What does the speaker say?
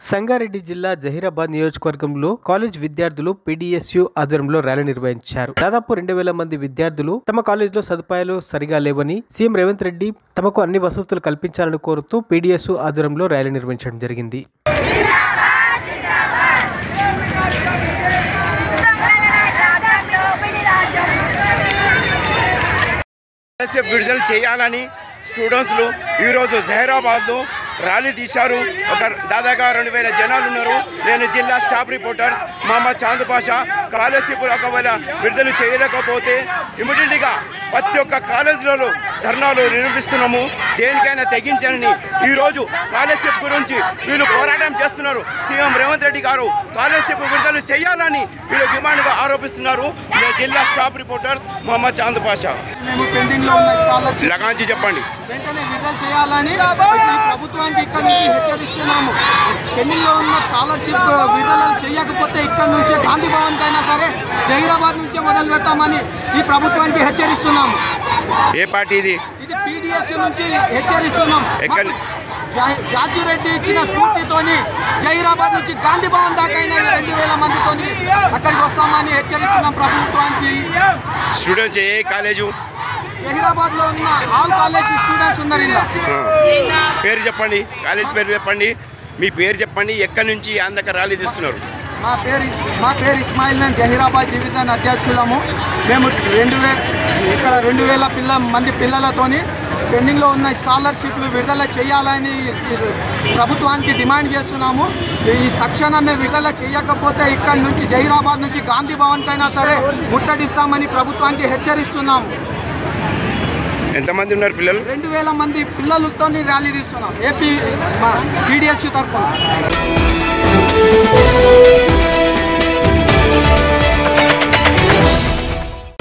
సంగారెడ్డి జిల్లా జహీరాబాద్ నియోజకవర్గంలో కాలేజ్ విద్యార్థులు పీడీఎస్యూ ఆధ్వర్యంలో ర్యాలీ నిర్వహించారు. దాదాపు 2000 మంది విద్యార్థులు తమ కాలేజీలో సదుపాయాలు సరిగా లేవని సీఎం రేవంత్ రెడ్డి తమకు అన్ని వసతులు కల్పించాలని కోరుతూ పీడీఎస్యూ ఆధ్వర్యంలో ర్యాలీ నిర్వహించడం జరిగింది. విడుదల చేయాలని స్టూడెంట్స్లు ఈరోజు జహీరాబాద్లో ర్యాలీ తీశారు. దాదాగా 2000 జనాలు ఉన్నారు. నేను జిల్లా staff reporters Mohammed Chand Pasha. Scholarship ఒకవేళ విడుదల చేయలేకపోతే ఇమీడియట్గా ప్రతి ఒక్క కాలేజీలలో ధర్నాలు నిర్వహిస్తున్నాము. దేనికైనా తెగించాలని ఈరోజు స్కాలర్షిప్ గురించి వీళ్ళు పోరాటం చేస్తున్నారు. సీఎం రేవంత్ రెడ్డి గారు స్కాలర్షిప్ విడుదల చేయాలని వీళ్ళు డిమాండ్గా ఆరోపిస్తున్నారు. జిల్లా స్టాఫ్ రిపోర్టర్స్ మహమ్మద్ చాంద్ పాషా. మేము పెండింగ్లో ఉన్న స్కాలర్షిప్ లగాంచి చెప్పండి, వెంటనే విడుదల చేయాలని ప్రభుత్వానికి ఇక్కడ నుంచి హెచ్చరిస్తున్నాము. పెండింగ్లో ఉన్న స్కాలర్షిప్ విడుదల చేయకపోతే ఇక్కడ నుంచే గాంధీ భవన్కి అయినా సరే జహీరాబాద్ నుంచే మొదలు పెడతామని ఈ ప్రభుత్వానికి హెచ్చరిస్తున్నాము. ఏ పార్టీ ఇది? ఇది పీడీఎస్యూ నుంచి హెచ్చరిస్తున్నాం. జార్జిరెడ్డి ఇచ్చిన స్ఫూర్తితోని జహీరాబాద్ నుంచి గాంధీ భవన్ దాకా 2000 మందితోని అక్కడికి వస్తామని హెచ్చరిస్తున్నాం ప్రభుత్వానికి. స్టూడెంట్స్ ఏ కాలేజు? జహీరాబాద్ లో ఉన్న ఆల్ కాలేజ్ స్టూడెంట్స్ ఉన్నారు. ఇలా పేరు చెప్పండి, కాలేజ్ పేరు చెప్పండి, మీ పేరు చెప్పండి, ఎక్కడి నుంచి అందక ర్యాలీ తీస్తున్నారు? మా పేరు ఇస్మాయిల్. మేము జహీరాబాద్ డివిజన్ అధ్యక్షులము. మేము 2000 మంది పిల్లలతోని పెండింగ్లో ఉన్న స్కాలర్షిప్లు విడుదల చేయాలని ప్రభుత్వానికి డిమాండ్ చేస్తున్నాము. ఈ తక్షణమే విడుదల చేయకపోతే ఇక్కడ నుంచి జహీరాబాద్ నుంచి గాంధీ భవన్కైనా సరే ముట్టడిస్తామని ప్రభుత్వానికి హెచ్చరిస్తున్నాము. ఎంతమంది ఉన్నారు పిల్లలు? 2000 మంది పిల్లలతో ర్యాలీ తీస్తున్నాం ఏపీ పీడీఎస్యూ తరఫున.